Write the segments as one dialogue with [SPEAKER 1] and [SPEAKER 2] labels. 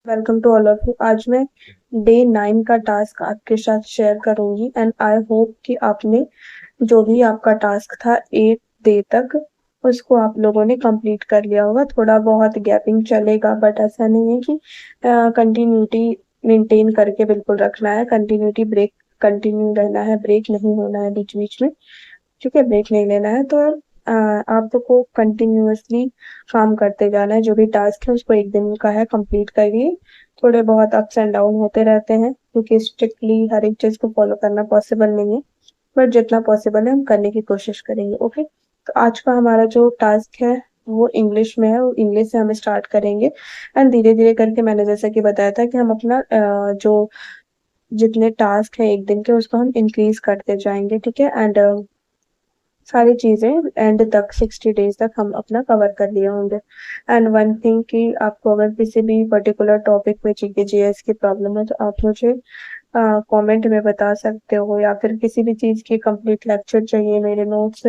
[SPEAKER 1] Welcome to all of you. आज मैं day 9 का टास्क आपके साथ शेयर करूंगी एंड आई होप कि आपने जो भी आपका टास्क था 8 डे तक उसको आप लोगों ने कंप्लीट कर लिया होगा। थोड़ा बहुत गैपिंग चलेगा बट ऐसा नहीं है कि कंटिन्यूटी मेंटेन करके बिल्कुल रखना है। कंटिन्यूटी ब्रेक कंटिन्यू रहना है, ब्रेक नहीं होना है बीच बीच में। ठीक है, ब्रेक नहीं लेना है। तो आपको कंटिन्यूअसली काम करते जाना है। जो भी टास्क है उसको एक दिन का है, कंप्लीट करिए। थोड़े बहुत अप्स एंड डाउन होते रहते हैं क्योंकि स्ट्रिक्टली हर एक चीज को फॉलो करना पॉसिबल नहीं है, बट जितना पॉसिबल है हम करने की कोशिश करेंगे। ओके, तो आज का हमारा जो टास्क है वो इंग्लिश में है, वो इंग्लिश से हम स्टार्ट करेंगे एंड धीरे धीरे करके मैंने जैसा कि बताया था कि हम अपना जो जितने टास्क है एक दिन के उसको हम इंक्रीज करते जाएंगे। ठीक है, एंड सारी चीजें एंड तक 60 डेज तक हम अपना कवर कर लिए होंगे। एंड वन थिंग कि आपको अगर किसी भी पर्टिकुलर टॉपिक में जीके जीएस की प्रॉब्लम है तो आप मुझे कमेंट में बता सकते हो, या फिर किसी भी चीज की कंप्लीट लेक्चर चाहिए मेरे नोट्स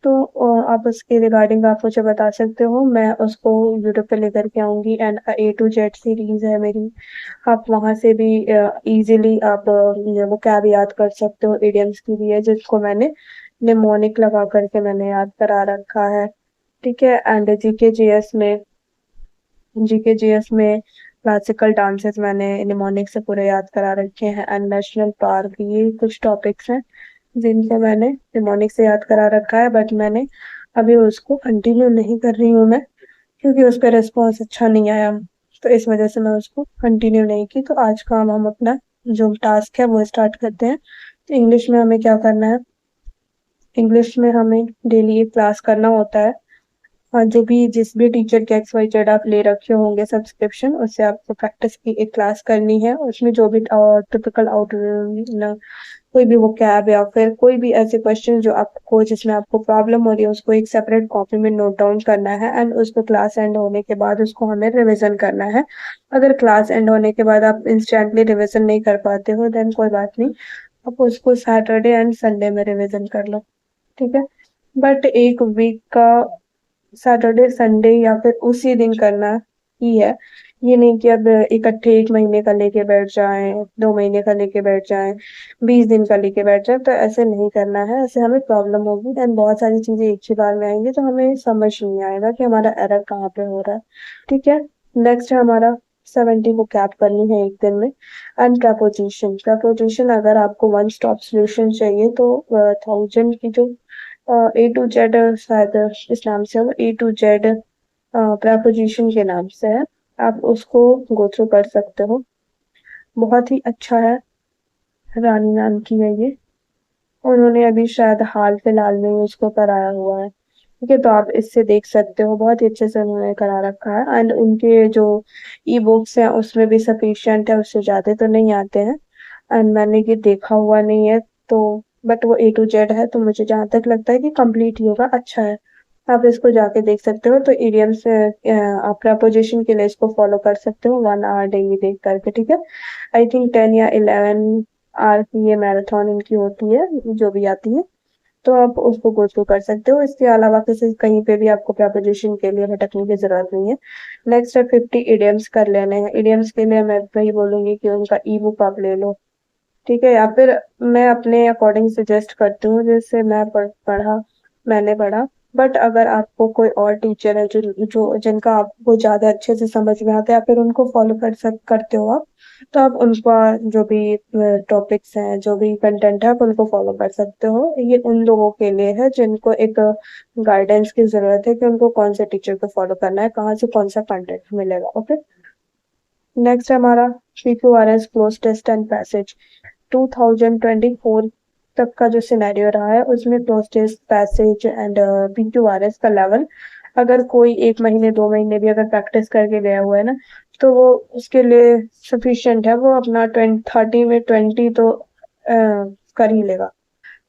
[SPEAKER 1] तो आप उसके रिगार्डिंग आप मुझे बता सकते हो। मैं उसको यूट्यूब पे लेकर के आऊंगी and A to Z series है मेरी। आप वहां से भी इजीली आप वो क्या भी याद कर सकते हो। इडियम्स की भी है जिसको मैंने निमोनिक लगा करके मैंने याद करा रखा है। ठीक है, एंड जीके जीएस में क्लासिकल डांसेस मैंने निमोनिक से पूरे याद करा रखे हैं एंड नेशनल पार्क, ये कुछ टॉपिक्स हैं जिनको मैंने निमोनिक से याद करा रखा है, बट मैंने अभी उसको कंटिन्यू नहीं कर रही हूँ मैं, क्योंकि उस पर रिस्पॉन्स अच्छा नहीं आया। तो इस वजह से मैं उसको कंटिन्यू नहीं की। तो आज का हम अपना जो टास्क है वो स्टार्ट करते हैं। तो इंग्लिश में हमें क्या करना है, इंग्लिश में हमें डेली एक क्लास करना होता है। और जो भी जिस भी टीचर के XYZ आप ले रखे होंगे सब्सक्रिप्शन, उससे आपको प्रैक्टिस की एक क्लास करनी है। उसमें जो भी टिपिकल आउट कोई भी वो कैब या फिर कोई भी ऐसे क्वेश्चन जो आपको जिसमें आपको प्रॉब्लम हो रही है उसको एक सेपरेट कॉपी में नोट डाउन करना है एंड उसको क्लास एंड होने के बाद उसको हमें रिवीजन करना है। अगर क्लास एंड होने के बाद आप इंस्टेंटली रिवीजन नहीं कर पाते हो देन कोई बात नहीं, आप उसको सैटरडे एंड संडे में रिवीजन कर लो। ठीक है, बट एक वीक का सैटरडे संडे या फिर उसी दिन करना ही है। ये नहीं कि अब इकट्ठे 1 महीने का लेके बैठ जाएं, 2 महीने का लेके बैठ जाएं, 20 दिन का लेके बैठ जाएं, तो ऐसे नहीं करना है। ऐसे हमें प्रॉब्लम होगी एंड बहुत सारी चीजें एक ही बार में आएंगी तो हमें समझ नहीं आएगा कि हमारा एरर कहाँ पे हो रहा है। ठीक है, नेक्स्ट है हमारा 70 को कैप करनी है एक दिन में। एंड प्रपोजिशन, प्रपोजिशन अगर आपको वन स्टॉप सोल्यूशन चाहिए तो 1000 की जो A to Z शायद इस नाम से हो, A to Z प्रपोजिशन के नाम से है। आप उसको गो थ्रू कर सकते हो, बहुत ही अच्छा है। रानी नाम की है ये, उन्होंने अभी शायद हाल फिलहाल में ही उसको कराया हुआ है। ठीक है, तो आप इससे देख सकते हो, बहुत ही अच्छे से उन्होंने करा रखा है एंड उनके जो ई बुक्स हैं उसमें भी सफिशिएंट है, उससे ज्यादा तो नहीं आते हैं एंड मैंने ये देखा हुआ नहीं है। तो बट वो A to Z है तो मुझे जहां तक लगता है कि कंप्लीट ही होगा, अच्छा है। आप इसको जाके देख सकते हो। तो इडियम्स आप प्रपोजिशन के लिए इसको फॉलो कर सकते हो 1 आवर डेली देख करके। ठीक है, आई थिंक 10 या 11 आवर की ये मैराथन इनकी होती है जो भी आती है, तो आप उसको गो थ्रू कर सकते हो। इसके अलावा किसी कहीं पे भी आपको प्रपोजिशन के लिए भटकने की जरूरत नहीं है। नेक्स्ट है 50 इडियम्स कर लेने हैं। इडियम्स के लिए मैं वही बोलूंगी कि उनका ई बुक आप ले लो। ठीक है, या फिर मैं अपने अकॉर्डिंग सजेस्ट करती हूँ जैसे मैंने पढ़ा। बट अगर आपको कोई और टीचर है जो जो जिनका आपको ज्यादा अच्छे से समझ में आता है या फिर उनको फॉलो करते हो आप, तो आप उनका जो भी टॉपिक्स हैं, जो भी कंटेंट है आप उनको फॉलो कर सकते हो। ये उन लोगों के लिए है जिनको एक गाइडेंस की जरूरत है कि उनको कौन से टीचर को फॉलो करना है, कहाँ से कौन सा कंटेंट मिलेगा। ओके, नेक्स्ट है हमारा PQRS cloze test and passage. 2024 तक का जो सिनेरियो रहा है उसमें cloze test passage and PQRS का लेवल अगर कोई 1 महीने 2 महीने भी अगर प्रैक्टिस करके गया हुआ है ना, तो वो उसके लिए सफिशिएंट है। वो अपना 30 में 20 तो कर ही लेगा।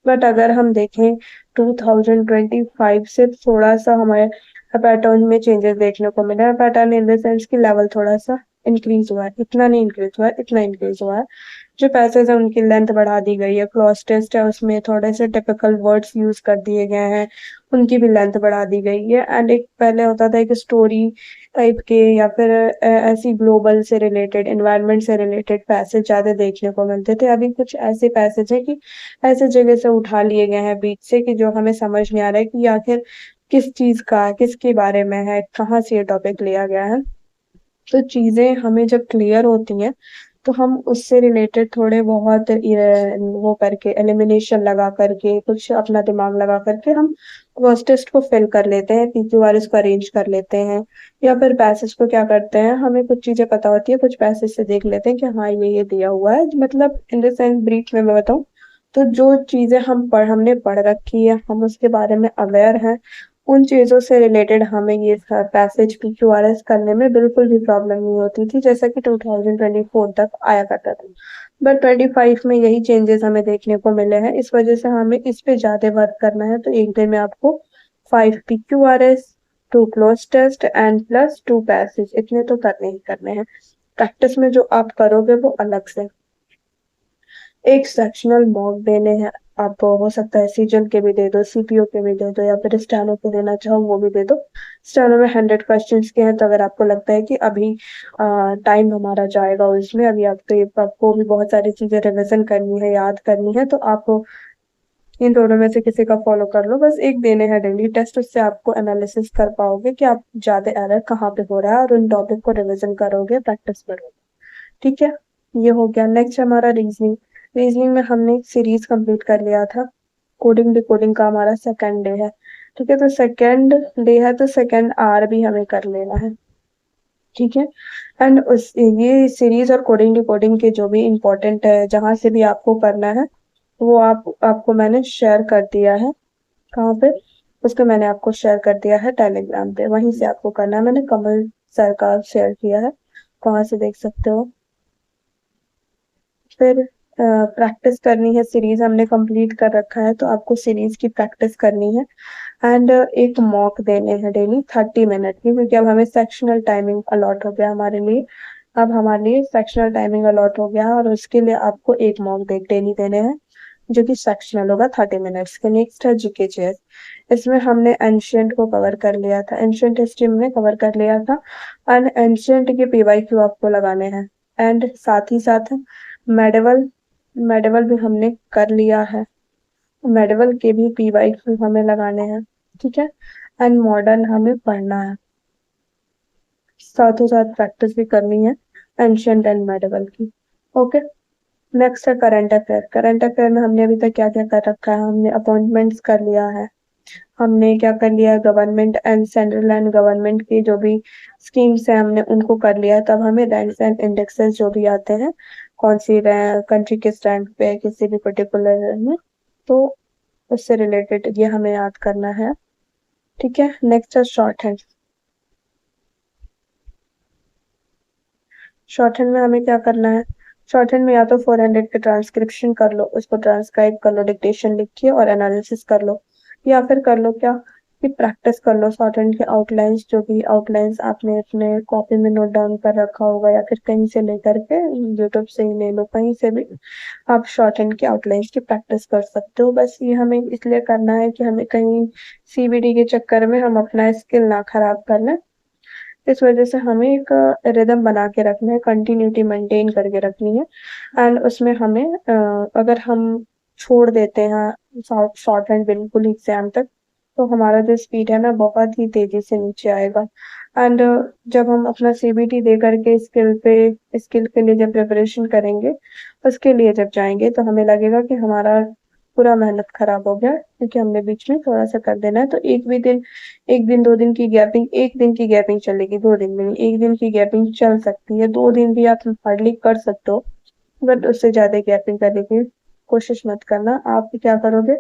[SPEAKER 1] बट अगर हम देखें 2025 से थोड़ा सा हमारे पैटर्न में चेंजेस देखने को मिला है। पैटर्न इन द सेंस की लेवल थोड़ा सा इंक्रीज हुआ है, इतना नहीं इंक्रीज हुआ है, इतना इंक्रीज हुआ है। जो पैसेज है उनकी लेंथ बढ़ा दी गई है। क्लॉज टेस्ट है उसमें थोड़े से टिपिकल वर्ड्स यूज कर दिए गए हैं, उनकी भी लेंथ बढ़ा दी गई है। एंड एक पहले होता था एक स्टोरी टाइप के या फिर ऐसी ग्लोबल से रिलेटेड, एनवायरनमेंट से रिलेटेड पैसेज ज्यादा देखने को मिलते थे। अभी कुछ ऐसे पैसेज है कि ऐसे जगह से उठा लिए गए हैं बीच से कि जो हमें समझ नहीं आ रहा है कि आखिर किस चीज का है, किसके बारे में है, कहाँ से ये टॉपिक लिया गया है। तो चीजें हमें जब क्लियर होती हैं तो हम उससे रिलेटेड थोड़े बहुत वो करके एलिमिनेशन लगा करके कुछ अपना दिमाग लगा करके हम वर्स्ट टेस्ट को फिल कर लेते हैं, PQR इसको अरेंज कर लेते हैं। या फिर पैसेज को क्या करते हैं, हमें कुछ चीजें पता होती है, कुछ पैसेज से देख लेते हैं कि हाँ ये दिया हुआ है, मतलब इन द सेंस ब्रीफ में मैं बताऊं तो जो चीजें हमने पढ़ रखी है, हम उसके बारे में अवेयर हैं, उन चीजों से रिलेटेड हमें ये पैसेज PQRS करने में बिल्कुल भी प्रॉब्लम नहीं होती थी, जैसा कि 2024 तक आया करता था। बट 25 में यही चेंजेस हमें देखने को मिले हैं, इस वजह से हमें इस पे ज्यादा वर्क करना है। तो एक दिन में आपको 5 PQRS, 2 cloze test and plus 2 passage, इतने तो करने ही करने हैं। प्रैक्टिस में जो आप करोगे वो अलग से। एक सेक्शनल मॉक देने हैं आपको, हो सकता है सीजन के भी दे दो, CPO के भी दे दो, या फिर स्टैनो के देना चाहो वो भी दे दो। स्टैनो में 100 क्वेश्चंस के हैं, तो अगर आपको लगता है कि अभी टाइम हमारा जाएगा उसमें, अभी आपको भी बहुत सारी चीजें रिविजन करनी है, याद करनी है, तो आप इन दोनों में से किसी का फॉलो कर लो। बस एक देने हैं डेली टेस्ट, उससे आपको एनालिसिस कर पाओगे कि आप ज्यादा एरर कहाँ पे हो रहा है, और उन टॉपिक को रिविजन करोगे, प्रैक्टिस करोगे। ठीक है, ये हो गया। नेक्स्ट हमारा रीजनिंग। रीजनिंग में हमने एक सीरीज कंप्लीट कर लिया था। कोडिंग डिकोडिंग का हमारा सेकंड डे है। ठीक है, तो सेकंड डे है तो सेकंड आर भी हमें कर लेना है। ठीक है, एंड उस ये सीरीज और कोडिंग डिकोडिंग के जो भी इम्पोर्टेंट है, जहां से भी आपको करना है, वो आपको मैंने शेयर कर दिया है। कहाँ पे? उसको मैंने आपको शेयर कर दिया है टेलीग्राम पे, वहीं से आपको करना है। मैंने कमल सर का शेयर किया है, वहां से देख सकते हो। फिर प्रैक्टिस करनी है, सीरीज हमने कंप्लीट कर रखा है तो आपको सीरीज की प्रैक्टिस करनी है। एंड एक मॉक देने हैं डेली 30 मिनट की, क्योंकि अब हमें सेक्शनल टाइमिंग अलॉट हो गया हमारे लिए। अब हमारे लिए सेक्शनल टाइमिंग अलॉट हो गया है, और उसके लिए आपको एक मॉक डेली देने हैं, जो कि सेक्शनल होगा 30 मिनट्स के। नेक्स्ट है GK चेस। इसमें हमने एंशियंट को कवर कर लिया था, एंशियंट हिस्ट्री में कवर कर लिया था, एंड एंशियंट के PYQ आपको लगाने हैं। एंड साथ ही साथ मेडिवल मेडिवल भी हमने कर लिया है, मेडिवल के भी PYQ हमें लगाने हैं। ठीक है, एंड मॉडर्न हमें पढ़ना है, साथों साथ प्रैक्टिस भी करनी है एंशियंट एंड मेडिवल की। ओके, नेक्स्ट है करंट अफेयर। करंट अफेयर में हमने अभी तक क्या क्या कर रखा है, हमने अपॉइंटमेंट्स कर लिया है, हमने क्या कर लिया है, government and central and government की जो भी स्कीम्स है हमने उनको कर लिया है। तब हमें रैंक्स एंड इंडेक्सेस जो भी आते हैं, कौन सी कंट्री किस रैंक पे है किसी भी पर्टिकुलर में, तो उससे रिलेटेड ये हमें याद करना है। ठीक है, नेक्स्ट है शॉर्ट हैंड। शॉर्ट हैंड में हमें क्या करना है, शॉर्ट हैंड में या तो 400 पे ट्रांसक्रिप्शन कर लो, उसको ट्रांसक्राइब कर लो, डिक्टेशन लिखिए और एनालिसिस कर लो, या फिर कर लो क्या कि प्रैक्टिस कर लो शॉर्ट हैंड के आउटलाइंस, जो भी आउटलाइंस आपने अपने कॉपी में नोट डाउन कर रखा होगा, या फिर कहीं से लेकर के, यूट्यूब से ही ले लो, कहीं से भी आप शॉर्ट हैंड के आउटलाइंस की प्रैक्टिस कर सकते हो। बस ये हमें इसलिए करना है कि हमें कहीं CBT के चक्कर में हम अपना स्किल ना खराब कर लें। इस वजह से हमें एक रिदम बना के रखना है, कंटिन्यूटी मेंटेन करके रखनी है। एंड उसमें हमें अगर हम छोड़ देते हैं शॉर्ट हैंड बिल्कुल एग्जाम तक, तो हमारा जो स्पीड है ना बहुत ही तेजी से नीचे आएगा। एंड जब हम अपना CBT दे करके स्किल के लिए जब प्रिपरेशन करेंगे, उसके लिए जब जाएंगे, तो हमें लगेगा कि हमारा पूरा मेहनत खराब हो गया, क्योंकि हमने बीच में थोड़ा सा कर देना है। तो एक दिन 2 दिन की गैपिंग, एक दिन की गैपिंग चलेगी, 2 दिन में नहीं, एक दिन की गैपिंग चल सकती है, 2 दिन भी आप हार्डली कर सकते हो, बट उससे ज्यादा गैपिंग करने की कोशिश मत करना। आप क्या करोगे,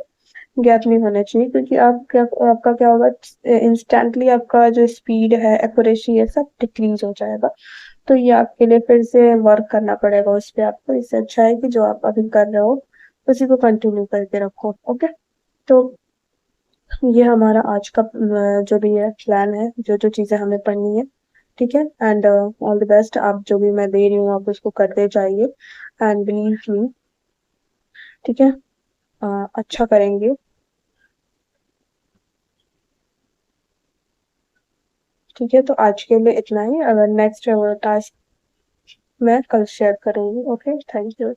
[SPEAKER 1] गैप नहीं होना चाहिए, क्योंकि आपका क्या होगा, इंस्टेंटली आपका जो स्पीड है, एक्यूरेसी है, सब डिक्रीज हो जाएगा। तो ये आपके लिए फिर से वर्क करना पड़ेगा उस पे आपको। इससे अच्छा है कि जो आप अभी कर रहे हो उसी को कंटिन्यू करके रखो। ओके, तो ये हमारा आज का जो भी है प्लान है, जो जो चीजें हमें पढ़नी है। ठीक है, एंड ऑल द बेस्ट। आप जो भी मैं दे रही हूँ आप उसको करते जाइए, एंड बिलीव मी, ठीक है, अच्छा करेंगे। ठीक है, तो आज के लिए इतना ही। अगर नेक्स्ट टास्क मैं कल शेयर करूंगी। Okay, thank you.